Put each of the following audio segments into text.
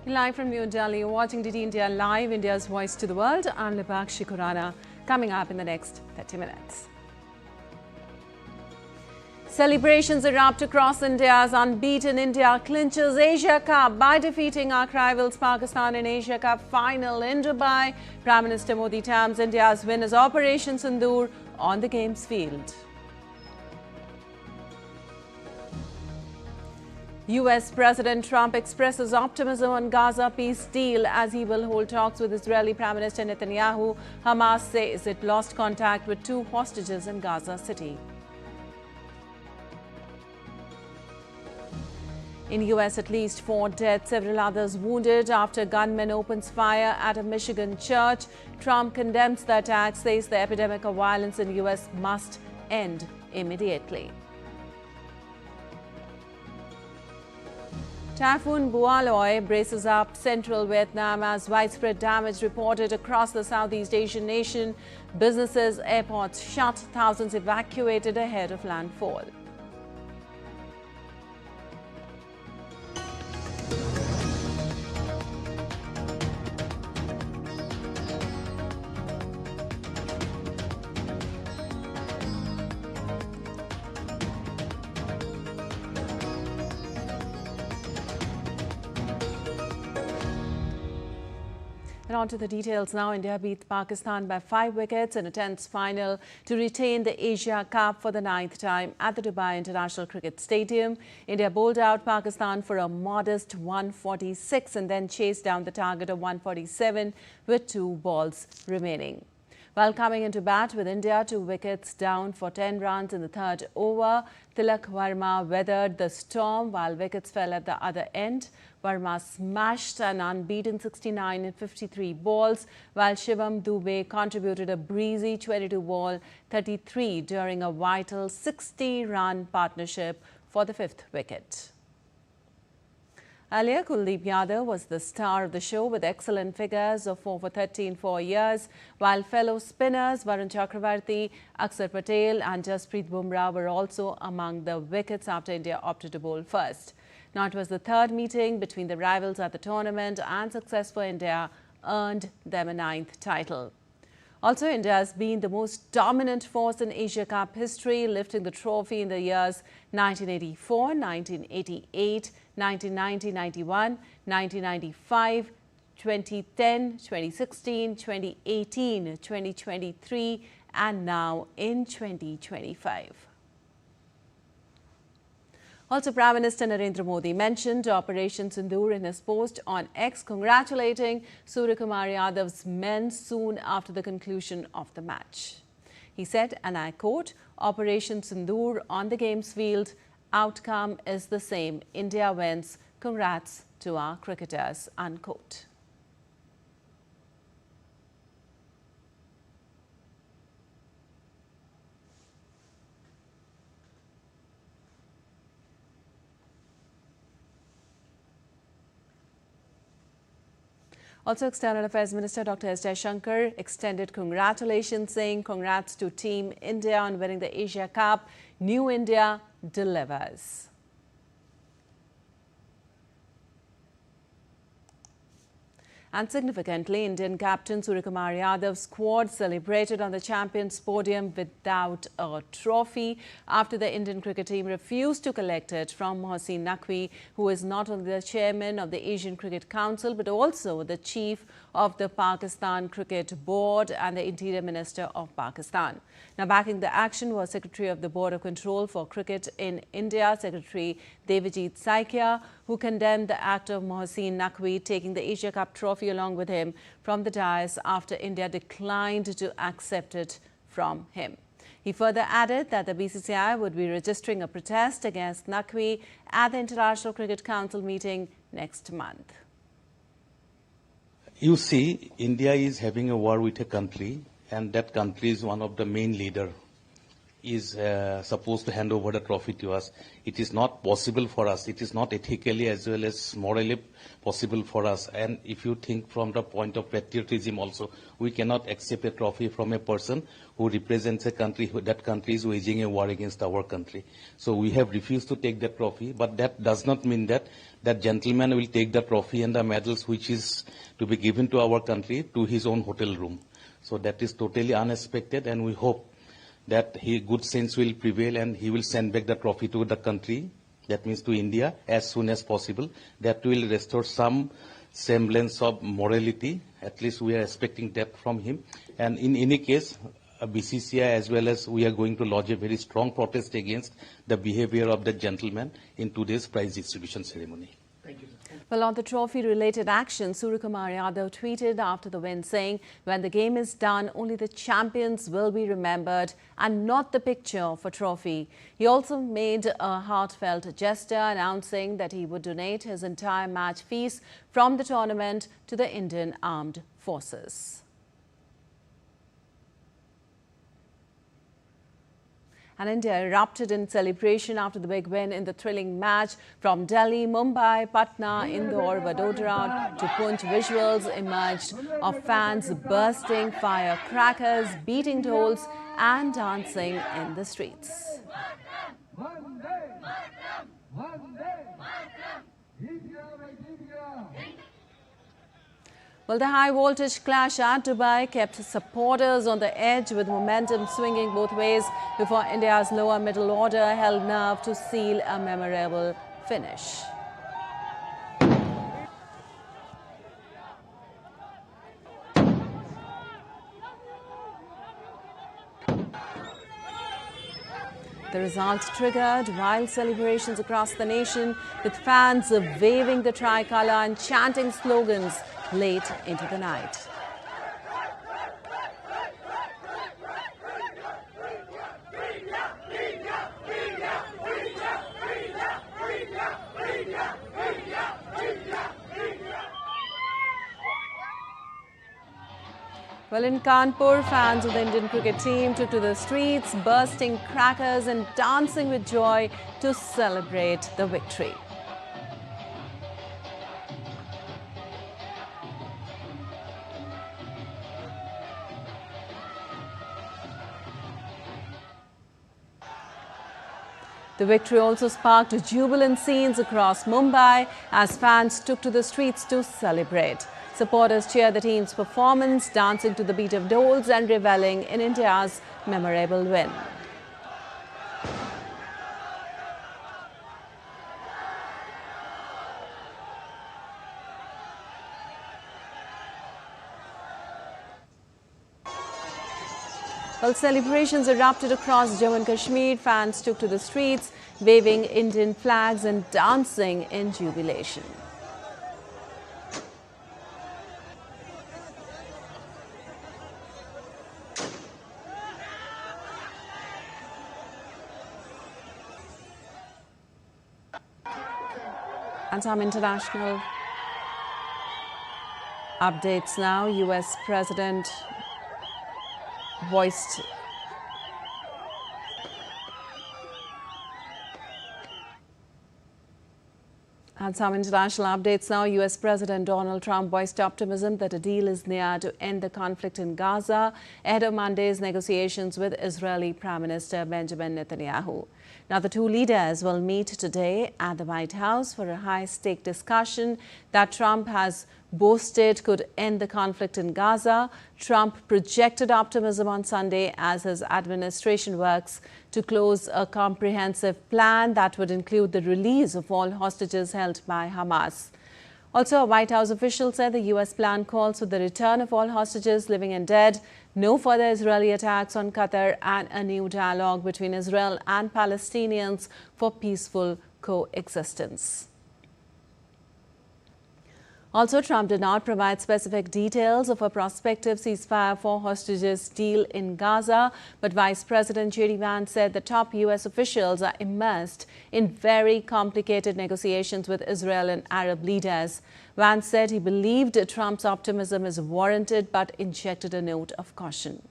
Live from New Delhi, you're watching DD India Live, India's voice to the world. I'm Lipakshi Khurana. Coming up in the next 30 minutes. Celebrations erupt across India's unbeaten India clinches Asia Cup by defeating arch rivals Pakistan in Asia Cup final in Dubai. Prime Minister Modi terms India's win as Operation Sundur on the games field. US President Trump expresses optimism on Gaza peace deal as he will hold talks with Israeli Prime Minister Netanyahu. Hamas says it lost contact with 2 hostages in Gaza City. In US, at least 4 dead, several others wounded after gunman opens fire at a Michigan church. Trump condemns the attack, says the epidemic of violence in US must end immediately. Typhoon Buoy braces up central Vietnam as widespread damage reported across the Southeast Asian nation. Businesses, airports shut, thousands evacuated ahead of landfall. And on to the details now. India beat Pakistan by 5 wickets in a tense final to retain the Asia Cup for the 9th time at the Dubai International Cricket Stadium. India bowled out Pakistan for a modest 146 and then chased down the target of 147 with 2 balls remaining. While coming into bat with India 2 wickets down for 10 runs in the 3rd over, Tilak Verma weathered the storm while wickets fell at the other end. Verma smashed an unbeaten 69 in 53 balls, while Shivam Dube contributed a breezy 22-ball 33 during a vital 60-run partnership for the 5th wicket. Earlier, Kuldeep Yadav was the star of the show with excellent figures of 4 for 30 in 4 years, while fellow spinners Varun Chakravarti, Akshar Patel and Jasprit Bumrah were also among the wickets after India opted to bowl first. Now, it was the 3rd meeting between the rivals at the tournament, and success for India earned them a 9th title. Also, India has been the most dominant force in Asia Cup history, lifting the trophy in the years 1984, 1988, 1990, 91, 1995, 2010, 2016, 2018, 2023 and now in 2025. Also, Prime Minister Narendra Modi mentioned Operation Sundur in his post on X, congratulating Suryakumar Yadav's men soon after the conclusion of the match. He said, and I quote, "Operation Sundur on the games field, outcome is the same. India wins. Congrats to our cricketers," unquote. Also, External Affairs Minister Dr. S. Jaishankar extended congratulations, saying congrats to Team India on winning the Asia Cup. New India delivers. And significantly, Indian captain Suryakumar Yadav's squad celebrated on the champions' podium without a trophy after the Indian cricket team refused to collect it from Mohsin Naqvi, who is not only the chairman of the Asian Cricket Council but also the chief of the Pakistan Cricket Board and the Interior Minister of Pakistan. Now, backing the action was Secretary of the Board of Control for Cricket in India, Secretary Devajit Saikia, who condemned the act of Mohsin Naqvi taking the Asia Cup trophy along with him from the dais after India declined to accept it from him. He further added that the BCCI would be registering a protest against Naqvi at the International Cricket Council meeting next month. You see, India is having a war with a country, and that country is one of the main leaders is supposed to hand over the trophy to us. It is not possible for us. It is not ethically as well as morally possible for us. And if you think from the point of patriotism also, we cannot accept a trophy from a person who represents a country, that country is waging a war against our country. So we have refused to take the trophy, but that does not mean that that gentleman will take the trophy and the medals which is to be given to our country to his own hotel room. So that is totally unexpected, and we hope that good sense will prevail and he will send back the trophy to the country, that means to India, as soon as possible. That will restore some semblance of morality. At least we are expecting that from him. And in any case, BCCI as well as we are going to lodge a very strong protest against the behavior of the gentleman in today's prize distribution ceremony. Thank you, sir. Well, on the trophy-related action, Suryakumar Yadav tweeted after the win saying, when the game is done, only the champions will be remembered and not the picture of a trophy. He also made a heartfelt gesture announcing that he would donate his entire match fees from the tournament to the Indian Armed Forces. And India erupted in celebration after the big win in the thrilling match. From Delhi, Mumbai, Patna, Indore, Vadodara to Punch, visuals emerged of fans bursting firecrackers, beating dolls and dancing in the streets. Well, the high-voltage clash at Dubai kept supporters on the edge with momentum swinging both ways before India's lower middle order held nerve to seal a memorable finish. The result triggered wild celebrations across the nation, with fans waving the tricolour and chanting slogans late into the night. Well, in Kanpur, fans of the Indian cricket team took to the streets, bursting crackers and dancing with joy to celebrate the victory. The victory also sparked jubilant scenes across Mumbai as fans took to the streets to celebrate. Supporters cheered the team's performance, dancing to the beat of dolls and reveling in India's memorable win. Well, celebrations erupted across Jammu and Kashmir. Fans took to the streets, waving Indian flags and dancing in jubilation. And some international updates now. US President voiced US President Donald Trump voiced optimism that a deal is near to end the conflict in Gaza ahead of Monday's negotiations with Israeli Prime Minister Benjamin Netanyahu. Now, the two leaders will meet today at the White House for a high-stake discussion that Trump has boasted could end the conflict in Gaza. Trump projected optimism on Sunday as his administration works to close a comprehensive plan that would include the release of all hostages held by Hamas. Also, a White House official said the U.S. plan calls for the return of all hostages, living and dead, no further Israeli attacks on Qatar, and a new dialogue between Israel and Palestinians for peaceful coexistence. Also, Trump did not provide specific details of a prospective ceasefire for hostages deal in Gaza, but Vice President J.D. Vance said the top U.S. officials are immersed in very complicated negotiations with Israel and Arab leaders. Vance said he believed Trump's optimism is warranted, but injected a note of caution.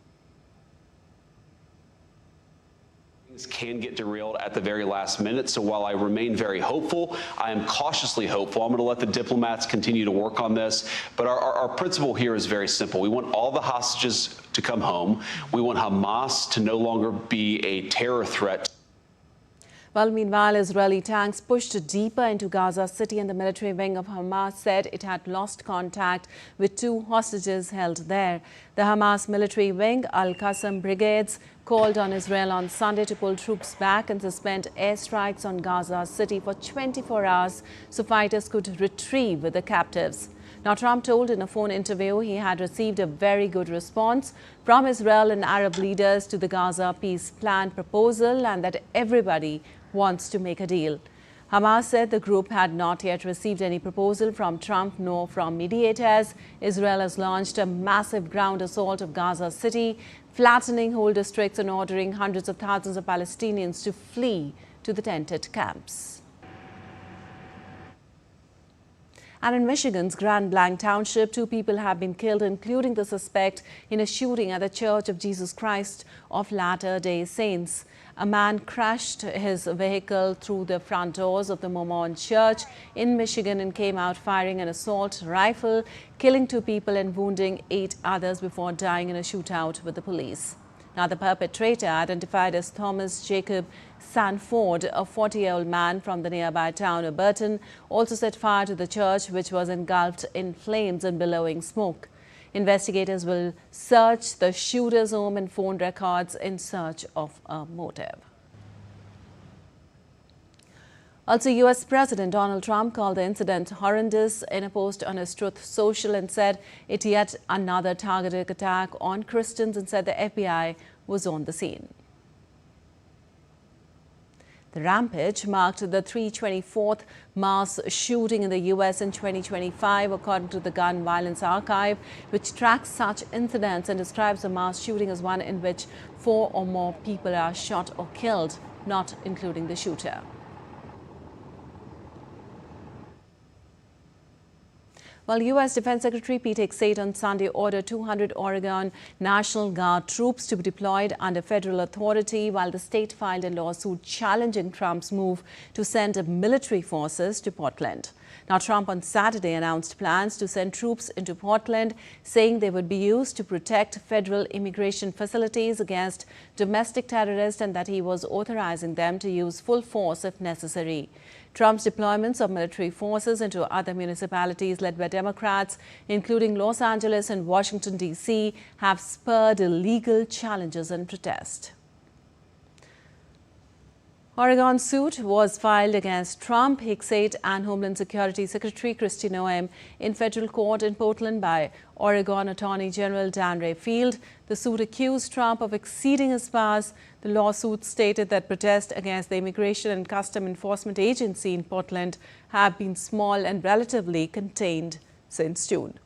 Can get derailed at the very last minute. So while I remain very hopeful, I am cautiously hopeful. I'm going to let the diplomats continue to work on this. But our principle here is very simple. We want all the hostages to come home. We want Hamas to no longer be a terror threat. Well, meanwhile, Israeli tanks pushed deeper into Gaza City, and the military wing of Hamas said it had lost contact with 2 hostages held there. The Hamas military wing, Al-Qassam Brigades, called on Israel on Sunday to pull troops back and suspend airstrikes on Gaza City for 24 hours so fighters could retrieve the captives. Now, Trump told in a phone interview he had received a very good response from Israel and Arab leaders to the Gaza peace plan proposal and that everybody wants to make a deal. Hamas said the group had not yet received any proposal from Trump nor from mediators. Israel has launched a massive ground assault of Gaza City, flattening whole districts and ordering hundreds of thousands of Palestinians to flee to the tented camps. And in Michigan's Grand Blanc Township, 2 people have been killed, including the suspect in a shooting at the Church of Jesus Christ of Latter-day Saints. A man crashed his vehicle through the front doors of the Mormon church in Michigan and came out firing an assault rifle, killing 2 people and wounding 8 others before dying in a shootout with the police. Now, the perpetrator, identified as Thomas Jacob Sanford, a 40-year-old man from the nearby town of Burton, also set fire to the church, which was engulfed in flames and billowing smoke. Investigators will search the shooter's home and phone records in search of a motive. Also, U.S. President Donald Trump called the incident horrendous in a post on his Truth Social and said it yet another targeted attack on Christians and said the FBI was on the scene. The rampage marked the 324th mass shooting in the U.S. in 2025, according to the Gun Violence Archive, which tracks such incidents and describes a mass shooting as one in which 4 or more people are shot or killed, not including the shooter. Well, U.S. Defense Secretary Pete Hegseth on Sunday ordered 200 Oregon National Guard troops to be deployed under federal authority, while the state filed a lawsuit challenging Trump's move to send military forces to Portland. Now, Trump on Saturday announced plans to send troops into Portland, saying they would be used to protect federal immigration facilities against domestic terrorists and that he was authorizing them to use full force if necessary. Trump's deployments of military forces into other municipalities led by Democrats, including Los Angeles and Washington, D.C., have spurred legal challenges and protest. Oregon's suit was filed against Trump, Hegseth, and Homeland Security Secretary Kristi Noem in federal court in Portland by Oregon Attorney General Dan Rayfield. The suit accused Trump of exceeding his powers. The lawsuit stated that protests against the Immigration and Customs Enforcement Agency in Portland have been small and relatively contained since June.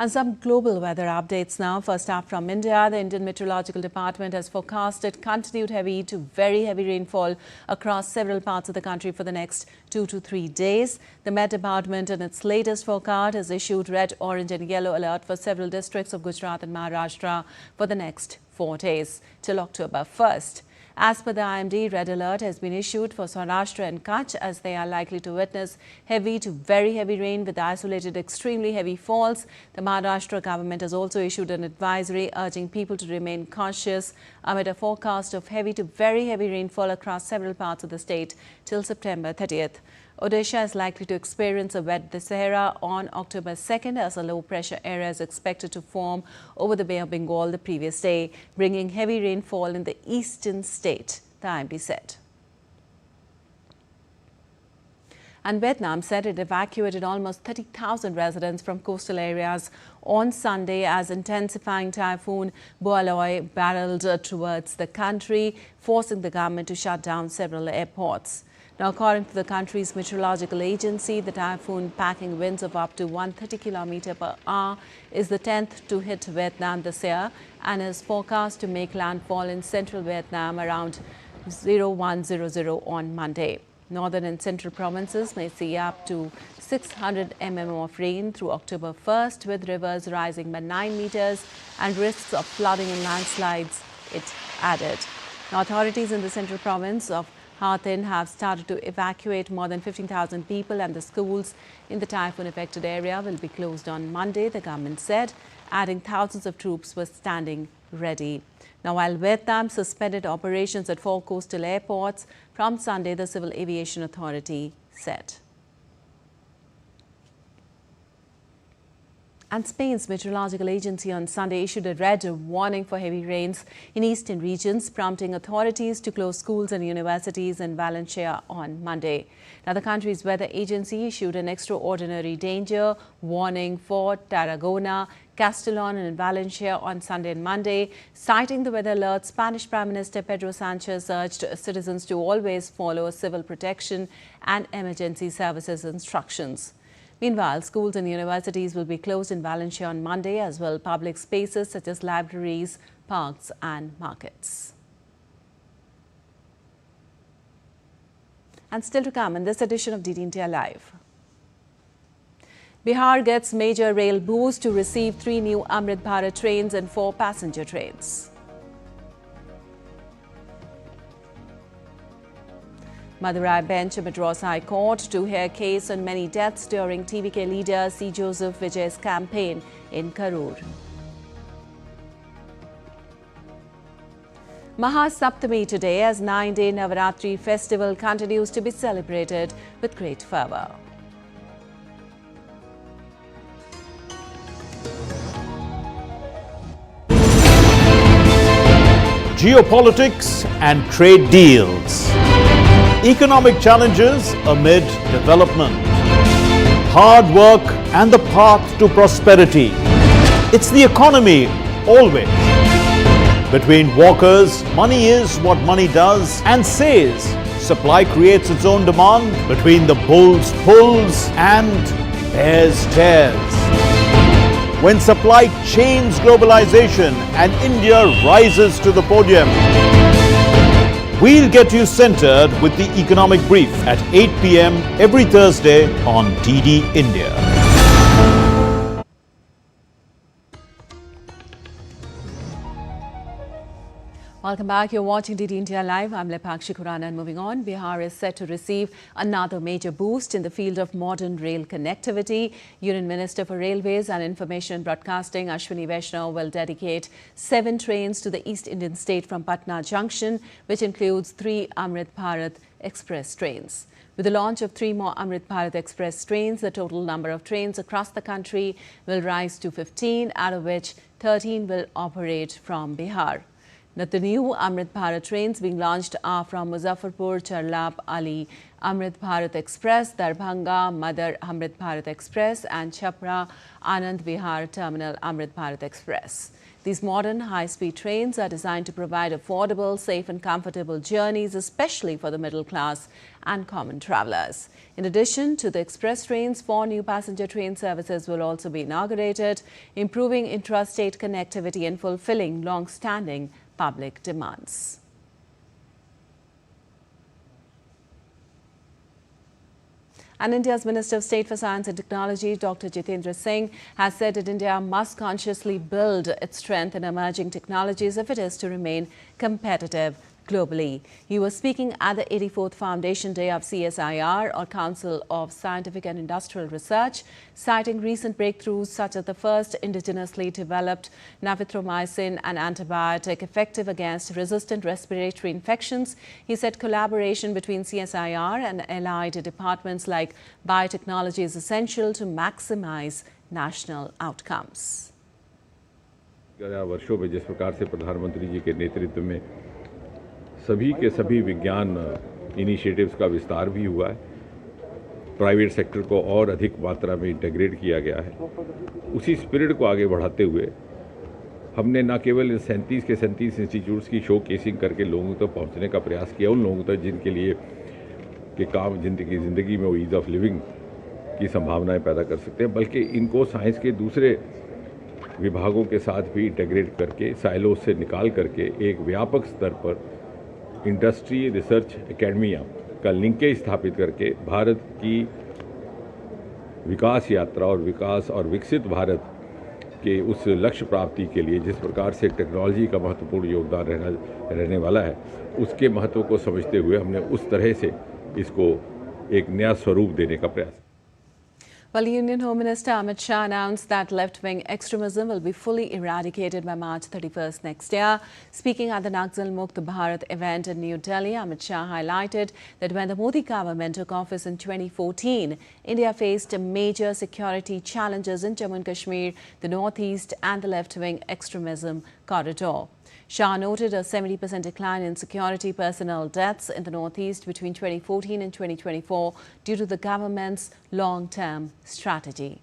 And some global weather updates now. First up from India, the Indian Meteorological Department has forecasted continued heavy to very heavy rainfall across several parts of the country for the next 2 to 3 days. The Met Department in its latest forecast has issued red, orange and yellow alert for several districts of Gujarat and Maharashtra for the next 4 days till October 1st. As per the IMD, red alert has been issued for Saurashtra and Kutch as they are likely to witness heavy to very heavy rain with isolated extremely heavy falls. The Maharashtra government has also issued an advisory urging people to remain cautious amid a forecast of heavy to very heavy rainfall across several parts of the state till September 30th. Odisha is likely to experience a wet Dussehra on October 2nd as a low-pressure area is expected to form over the Bay of Bengal the previous day, bringing heavy rainfall in the eastern state, the IMD said. And Vietnam said it evacuated almost 30,000 residents from coastal areas on Sunday as intensifying Typhoon Buoy barreled towards the country, forcing the government to shut down several airports. Now, according to the country's meteorological agency, the typhoon, packing winds of up to 130 km per hour, is the 10th to hit Vietnam this year and is forecast to make landfall in central Vietnam around 0100 on Monday. Northern and central provinces may see up to 600 mm of rain through October 1st, with rivers rising by 9 meters and risks of flooding and landslides, it added. Now, authorities in the central province of Hattin have started to evacuate more than 15,000 people, and the schools in the typhoon-affected area will be closed on Monday, the government said, adding thousands of troops were standing ready. Now, while Vietnam suspended operations at 4 coastal airports from Sunday, the Civil Aviation Authority said. And Spain's meteorological agency on Sunday issued a red warning for heavy rains in eastern regions, prompting authorities to close schools and universities in Valencia on Monday. Now, the country's weather agency issued an extraordinary danger warning for Tarragona, Castellón and Valencia on Sunday and Monday. Citing the weather alert, Spanish Prime Minister Pedro Sanchez urged citizens to always follow civil protection and emergency services instructions. Meanwhile, schools and universities will be closed in Valencia on Monday, as well as public spaces such as libraries, parks and markets. And still to come in this edition of DD India Live. Bihar gets major rail boost to receive 3 new Amrit Bharat trains and 4 passenger trains. Madurai bench of Madras High Court to hear case on many deaths during TVK leader C. Joseph Vijay's campaign in Karur. Mahasaptami today, as 9-day Navratri festival continues to be celebrated with great fervour. Geopolitics and trade deals. Economic challenges amid development. Hard work and the path to prosperity. It's the economy always. Between walkers, money is what money does and says. Supply creates its own demand. Between the bulls pulls and bears tears. When supply chains globalization and India rises to the podium. We'll get you centered with the Economic Brief at 8 p.m. every Thursday on DD India. Welcome back. You're watching DD India Live. I'm Lepakshi Khurana, and moving on, Bihar is set to receive another major boost in the field of modern rail connectivity. Union Minister for Railways and Information and Broadcasting Ashwini Vaishnaw will dedicate 7 trains to the East Indian state from Patna Junction, which includes 3 Amrit Bharat Express trains. With the launch of 3 more Amrit Bharat Express trains, the total number of trains across the country will rise to 15, out of which 13 will operate from Bihar. Now, the new Amrit Bharat trains being launched are from Muzaffarpur, Charlap, Ali, Amrit Bharat Express, Darbhanga, Madar Amrit Bharat Express and Chhapra, Anand Vihar Terminal Amrit Bharat Express. These modern high-speed trains are designed to provide affordable, safe and comfortable journeys, especially for the middle class and common travellers. In addition to the express trains, 4 new passenger train services will also be inaugurated, improving intrastate connectivity and fulfilling long-standing public demands. And India's Minister of State for Science and Technology, Dr. Jitendra Singh, has said that India must consciously build its strength in emerging technologies if it is to remain competitive globally. He was speaking at the 84th Foundation Day of CSIR, or Council of Scientific and Industrial Research, citing recent breakthroughs such as the first indigenously developed Navratri, an antibiotic effective against resistant respiratory infections. He said collaboration between CSIR and allied departments like biotechnology is essential to maximize national outcomes. वर्षों में जिस प्रकार से प्रधानमंत्री जी के नेतृत्व में सभी के सभी विज्ञान इनिशिएटिव्स का विस्तार भी हुआ है, प्राइवेट सेक्टर को और अधिक मात्रा में इंटीग्रेट किया गया है, उसी स्पिरिट को आगे बढ़ाते हुए हमने न केवल इन 37 के 37 इंस्टीट्यूट्स की शो केसिंग करके लोगों तक पहुंचने का प्रयास किया, उन लोगों तक जिनके लिए कि काम ज़िंदगी में वो ईज़ ऑफ लिविंग की संभावनाएं पैदा कर सकते हैं, बल्कि इनको साइंस के दूसरे विभागों के साथ भी इंटीग्रेट करके साइलो से निकाल करके एक व्यापक स्तर पर इंडस्ट्री रिसर्च एकेडमिया का लिंकेज स्थापित करके भारत की विकास यात्रा और विकास और विकसित भारत के उस लक्ष्य प्राप्ति के लिए जिस प्रकार से टेक्नोलॉजी का महत्वपूर्ण योगदान रहने वाला है, उसके महत्व को समझते हुए हमने उस तरह से इसको एक नया स्वरूप देने का प्रयास। Well, Union Home Minister Amit Shah announced that left-wing extremism will be fully eradicated by March 31st next year. Speaking at the Naxal Mukt Bharat event in New Delhi, Amit Shah highlighted that when the Modi government took office in 2014, India faced major security challenges in Jammu and Kashmir, the northeast and the left-wing extremism corridor. Shah noted a 70% decline in security personnel deaths in the northeast between 2014 and 2024 due to the government's long-term strategy.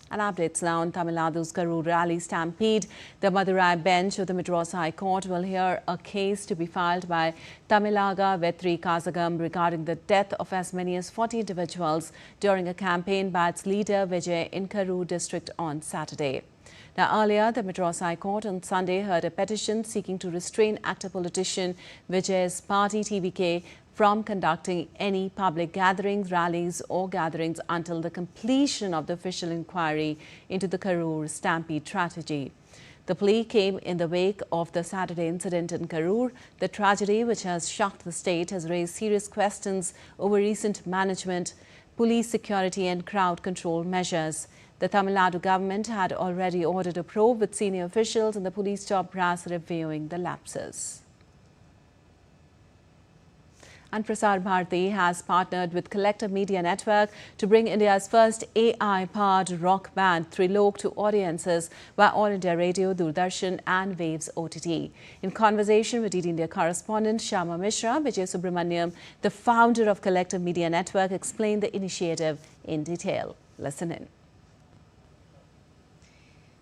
And updates now on Tamil Nadu's Karur rally stampede. The Madurai bench of the Madras High Court will hear a case to be filed by Tamilaga Vetri Kazagam regarding the death of as many as 40 individuals during a campaign by its leader Vijay in Karur district on Saturday. Now, earlier, the Madras High Court on Sunday heard a petition seeking to restrain actor politician Vijay's party TVK from conducting any public gatherings, rallies or gatherings until the completion of the official inquiry into the Karur stampede tragedy. The plea came in the wake of the Saturday incident in Karur. The tragedy, which has shocked the state, has raised serious questions over recent management, police security and crowd control measures. The Tamil Nadu government had already ordered a probe with senior officials and the police top brass reviewing the lapses. And Prasar Bharati has partnered with Collective Media Network to bring India's first AI-powered rock band Trilok to audiences via All India Radio, Doordarshan and Waves OTT. In conversation with DD India correspondent Shyama Mishra, Vijay Subramaniam, the founder of Collective Media Network, explained the initiative in detail. Listen in.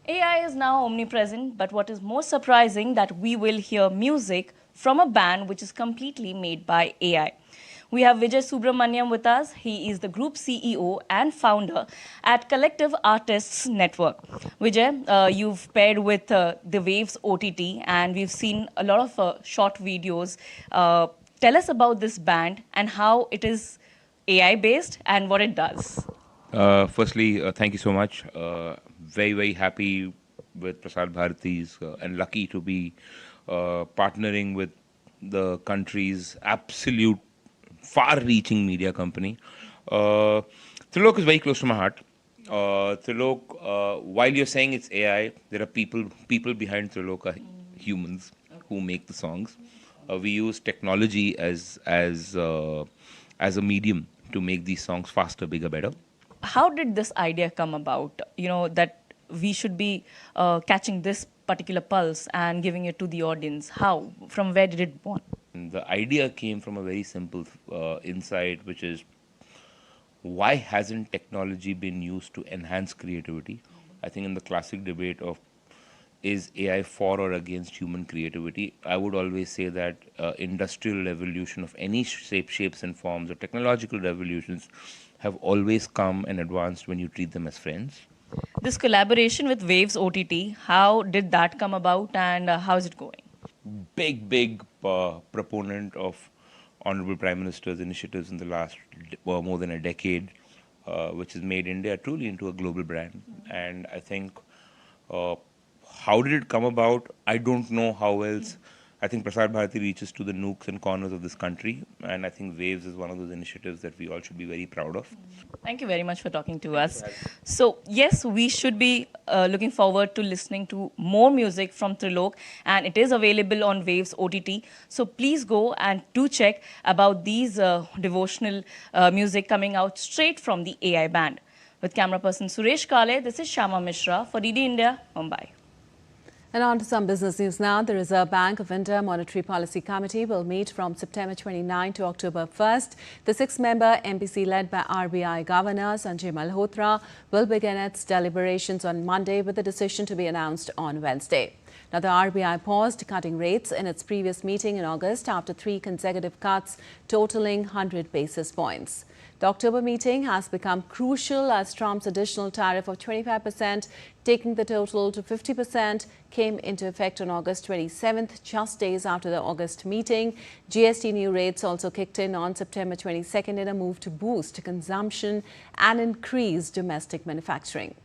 AI is now omnipresent, but what is more surprising that we will hear music from a band which is completely made by AI. We have Vijay Subramaniam with us. He is the group CEO and founder at Collective Artists Network. Vijay, you've paired with the Waves OTT and we've seen a lot of short videos. Tell us about this band and how it is AI based and what it does. Firstly, thank you so much. Very, very happy with Prasar Bharati's and lucky to be partnering with the country's absolute far-reaching media company. Trilok is very close to my heart. Trilok, while you're saying it's AI, there are people behind Trilok are humans who make the songs. We use technology as a medium to make these songs faster, bigger, better. How did this idea come about? You know, that we should be catching this particular pulse and giving it to the audience. How? From where did it born? The idea came from a very simple insight, which is why hasn't technology been used to enhance creativity? I think in the classic debate of is AI for or against human creativity, I would always say that industrial revolution of any shape, shapes and forms or technological revolutions have always come and advanced when you treat them as friends. This collaboration with Waves OTT, how did that come about and how is it going? Big proponent of Honorable Prime Minister's initiatives in the last more than a decade, which has made India truly into a global brand. And I think, how did it come about? I don't know how else. I think Prasar Bharati reaches to the nooks and corners of this country, and I think Waves is one of those initiatives that we all should be very proud of. Thank you very much for talking to us. So, yes, we should be looking forward to listening to more music from Trilok, and it is available on Waves OTT. So, please go and do check about these devotional music coming out straight from the AI band. With camera person Suresh Kale, this is Shyama Mishra for DD India, Mumbai. And on to some business news now. The Reserve Bank of India Monetary Policy Committee will meet from September 29 to October 1st. The 6-member MPC led by RBI Governor Sanjay Malhotra will begin its deliberations on Monday with the decision to be announced on Wednesday. Now, the RBI paused cutting rates in its previous meeting in August after 3 consecutive cuts totaling 100 basis points. The October meeting has become crucial as Trump's additional tariff of 25%, taking the total to 50%, came into effect on August 27th, just days after the August meeting. GST new rates also kicked in on September 22nd in a move to boost consumption and increase domestic manufacturing.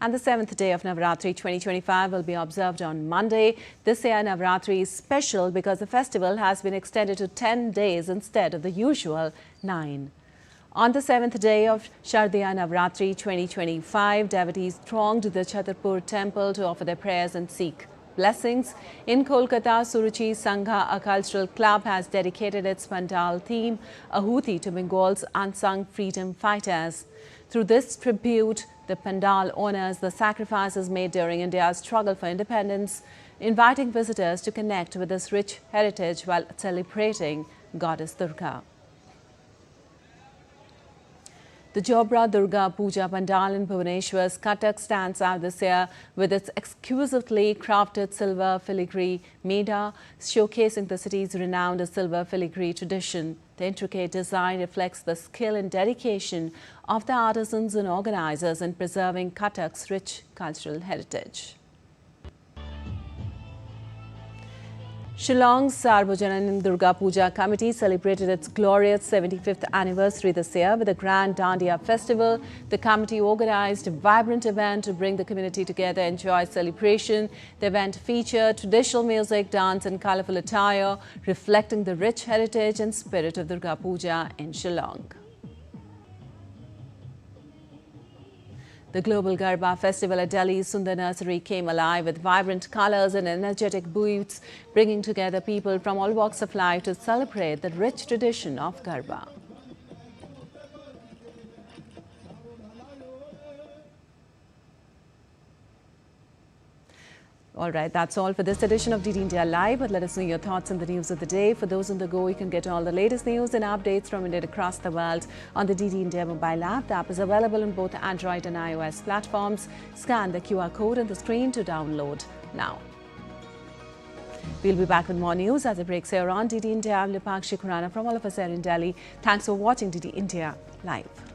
And the 7th day of Navratri 2025 will be observed on Monday. This year, Navratri is special because the festival has been extended to 10 days instead of the usual 9. On the 7th day of Shardiya Navratri 2025, devotees thronged the Chhatarpur temple to offer their prayers and seek blessings. In Kolkata, Suruchi Sangha, a cultural club, has dedicated its pandal theme, Ahuti, to Bengal's unsung freedom fighters. Through this tribute, the pandal honors the sacrifices made during India's struggle for independence, inviting visitors to connect with this rich heritage while celebrating Goddess Durga. The Jobra Durga Puja Pandal in Bhubaneswar's Cuttack stands out this year with its exquisitely crafted silver filigree meda, showcasing the city's renowned silver filigree tradition. The intricate design reflects the skill and dedication of the artisans and organizers in preserving Cuttack's rich cultural heritage. Shillong's Sarvajanan Durga Puja Committee celebrated its glorious 75th anniversary this year with a grand Dandiya festival. The committee organized a vibrant event to bring the community together and enjoy celebration. The event featured traditional music, dance and colorful attire, reflecting the rich heritage and spirit of Durga Puja in Shillong. The Global Garba Festival at Delhi's Sundur Nursery came alive with vibrant colors and energetic booths, bringing together people from all walks of life to celebrate the rich tradition of Garba. All right, that's all for this edition of DD India Live. But let us know your thoughts on the news of the day. For those on the go, you can get all the latest news and updates from India across the world on the DD India mobile app. The app is available on both Android and iOS platforms. Scan the QR code on the screen to download now. We'll be back with more news as it breaks here on DD India. I'm Lipakshi Khurana from all of us here in Delhi. Thanks for watching DD India Live.